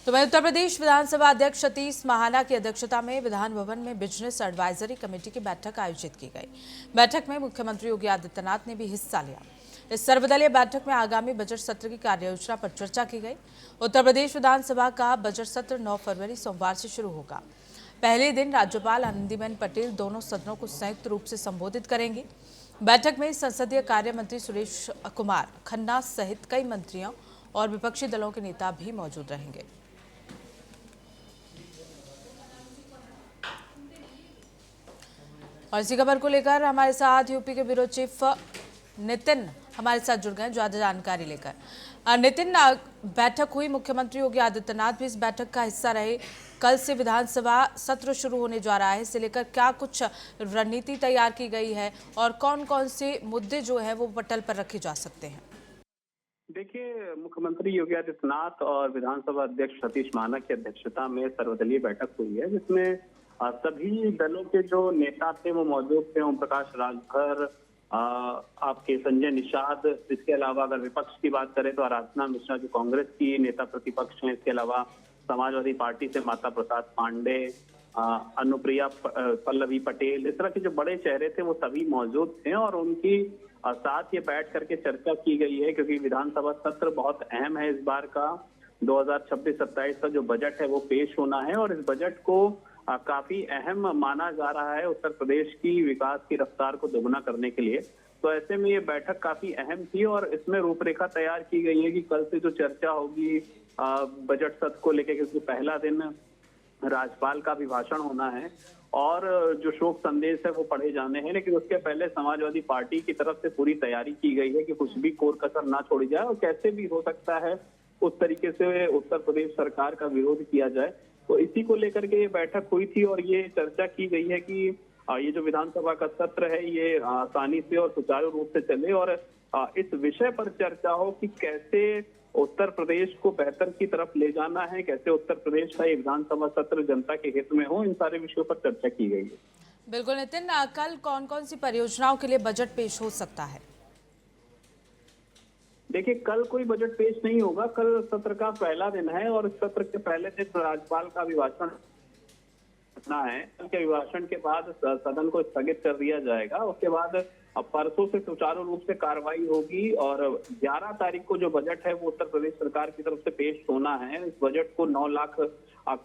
तो वहीं उत्तर प्रदेश विधानसभा अध्यक्ष सतीश महाना की अध्यक्षता में विधान भवन में बिजनेस एडवाइजरी कमेटी की बैठक आयोजित की गई। बैठक में मुख्यमंत्री योगी आदित्यनाथ ने भी हिस्सा लिया। इस सर्वदलीय बैठक में आगामी बजट सत्र की कार्ययोजना पर चर्चा की गई। उत्तर प्रदेश विधानसभा का बजट सत्र 9 फरवरी सोमवार से शुरू होगा। पहले दिन राज्यपाल आनंदीबेन पटेल दोनों सदनों को संयुक्त रूप से संबोधित करेंगे। बैठक में संसदीय कार्य मंत्री सुरेश कुमार खन्ना सहित कई मंत्रियों और विपक्षी दलों के नेता भी मौजूद रहेंगे। और इसी खबर को लेकर हमारे साथ यूपी के ब्यूरो चीफ नितिन हमारे साथ जुड़ गए ज्यादा जानकारी लेकर। नितिन, बैठक हुई, मुख्यमंत्री योगी आदित्यनाथ भी इस बैठक का हिस्सा रहे। कल से विधानसभा सत्र शुरू होने जा रहा है, इसे लेकर क्या कुछ रणनीति तैयार की गई है और कौन कौन से मुद्दे जो है वो पटल पर रखे जा सकते हैं? देखिए, मुख्यमंत्री योगी आदित्यनाथ और विधानसभा अध्यक्ष सतीश महाना की अध्यक्षता में सर्वदलीय बैठक हुई है, जिसमें सभी दलों के जो नेता थे वो मौजूद थे। ओम प्रकाश राजभर, आपके संजय निषाद, इसके अलावा अगर विपक्ष की बात करें तो आराधना मिश्रा जो कांग्रेस की नेता प्रतिपक्ष हैं, इसके अलावा समाजवादी पार्टी से माता प्रसाद पांडे, अनुप्रिया पल्लवी पटेल, इस तरह के जो बड़े चेहरे थे वो सभी मौजूद थे और उनकी साथ ये बैठ करके चर्चा की गई है, क्योंकि विधानसभा सत्र बहुत अहम है। इस बार का 2026-27 का जो बजट है वो पेश होना है और इस बजट को काफी अहम माना जा रहा है उत्तर प्रदेश की विकास की रफ्तार को दोगुना करने के लिए। तो ऐसे में ये बैठक काफी अहम थी और इसमें रूपरेखा तैयार की गई है कि कल से जो चर्चा होगी बजट सत्र को लेकर, क्योंकि पहला दिन राज्यपाल का अभिभाषण होना है और जो शोक संदेश है वो पढ़े जाने हैं, लेकिन उसके पहले समाजवादी पार्टी की तरफ से पूरी तैयारी की गई है कि कुछ भी कोर कसर ना छोड़ी जाए और कैसे भी हो सकता है उस तरीके से उत्तर प्रदेश सरकार का विरोध किया जाए। तो इसी को लेकर के ये बैठक हुई थी और ये चर्चा की गई है कि ये जो विधानसभा का सत्र है ये आसानी से और सुचारू रूप से चले और इस विषय पर चर्चा हो कि कैसे उत्तर प्रदेश को बेहतर की तरफ ले जाना है, कैसे उत्तर प्रदेश का ये विधानसभा सत्र जनता के हित में हो, इन सारे विषयों पर चर्चा की गई है। बिल्कुल नितिन, कल कौन कौन सी परियोजनाओं के लिए बजट पेश हो सकता है? देखिए, कल कोई बजट पेश नहीं होगा। कल सत्र का पहला दिन है और इस सत्र के पहले दिन राज्यपाल का अभिभाषण है। उनके अभिभाषण के बाद सदन को स्थगित कर दिया जाएगा। उसके बाद परसों से सुचारू रूप से कार्रवाई होगी और 11 तारीख को जो बजट है वो उत्तर प्रदेश सरकार की तरफ से पेश होना है। इस बजट को 9 लाख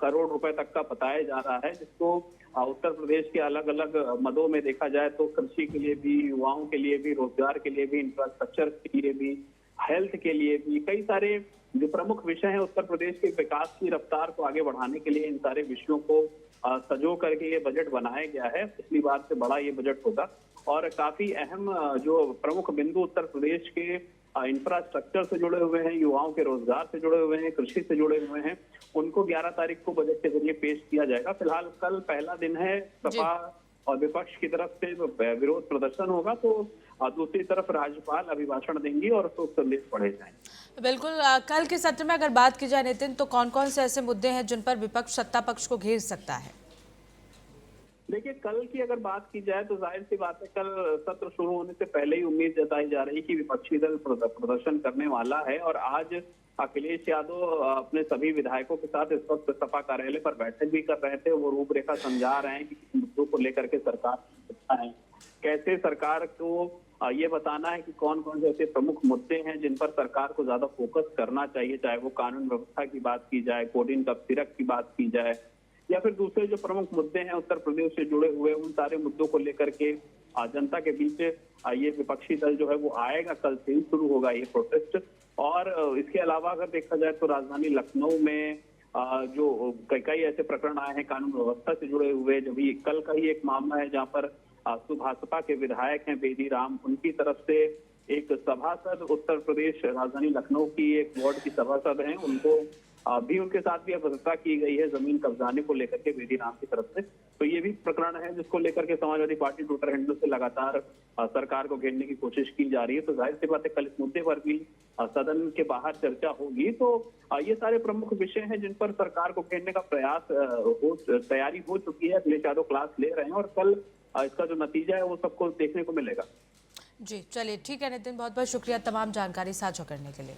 करोड़ रुपए तक का बताया जा रहा है, जिसको उत्तर प्रदेश के अलग अलग मदों में देखा जाए तो कृषि के लिए भी, युवाओं के लिए भी, रोजगार के लिए भी, इंफ्रास्ट्रक्चर के लिए भी, हेल्थ के लिए भी, कई सारे जो प्रमुख विषय हैं उत्तर प्रदेश के विकास की रफ्तार को आगे बढ़ाने के लिए इन सारे विषयों को सजो करके ये बजट बनाया गया है। पिछली बार से बड़ा ये बजट होगा और काफी अहम जो प्रमुख बिंदु उत्तर प्रदेश के इंफ्रास्ट्रक्चर से जुड़े हुए हैं, युवाओं के रोजगार से जुड़े हुए हैं, कृषि से जुड़े हुए हैं, उनको 11 तारीख को बजट के जरिए पेश किया जाएगा। फिलहाल कल पहला दिन है, सपा और विपक्ष की तरफ से विरोध प्रदर्शन होगा तो दूसरी तरफ राज्यपाल अभिभाषण देंगी और शोक संदेश पढ़े जाएंगे। बिल्कुल, कल के सत्र में अगर बात की जाए नितिन, तो कौन कौन से ऐसे मुद्दे हैं जिन पर विपक्ष सत्ता पक्ष को घेर सकता है? देखिए, कल की अगर बात की जाए तो जाहिर सी बात है, कल सत्र शुरू होने से पहले ही उम्मीद जताई जा रही कि विपक्षी दल प्रदर्शन करने वाला है और आज अखिलेश यादव अपने सभी विधायकों के साथ इस वक्त सपा कार्यालय पर बैठक भी कर रहे थे। वो रूपरेखा समझा रहे हैं कि मुद्दों को लेकर के सरकार है, कैसे सरकार को ये बताना है कि कौन कौन से ऐसे प्रमुख मुद्दे हैं जिन पर सरकार को ज्यादा फोकस करना चाहिए, चाहे वो कानून व्यवस्था की बात की जाए, कोडिन तबसीरत की बात की जाए या फिर दूसरे जो प्रमुख मुद्दे हैं उत्तर प्रदेश से जुड़े हुए, उन सारे मुद्दों को लेकर के जनता के बीच ये विपक्षी दल जो है वो आएगा। कल से ही शुरू होगा ये प्रोटेस्ट। और इसके अलावा अगर देखा जाए तो राजधानी लखनऊ में जो कई ऐसे प्रकरण आए हैं कानून व्यवस्था से जुड़े हुए, जब ये कल का ही एक मामला है जहाँ पर भाजपा के विधायक हैं बेदी राम, उनकी तरफ से एक सभासद उत्तर प्रदेश राजधानी लखनऊ की एक वार्ड की सभासद हैं, उनको भी उनके साथ भी अभद्रता की गई है जमीन कब्जाने को लेकर के बेदी राम की तरफ से। तो ये भी प्रकरण है जिसको लेकर के समाजवादी पार्टी ट्विटर हैंडल से लगातार सरकार को घेरने की कोशिश की जा रही है। तो जाहिर सी बात है कल इस मुद्दे पर भी सदन के बाहर चर्चा होगी। तो ये सारे प्रमुख विषय हैं जिन पर सरकार को घेरने का प्रयास तैयारी हो चुकी है। अखिलेश यादव क्लास ले रहे हैं और कल इसका जो नतीजा है वो सबको देखने को मिलेगा। जी चलिए, ठीक है नितिन, बहुत बहुत शुक्रिया तमाम जानकारी साझा करने के लिए।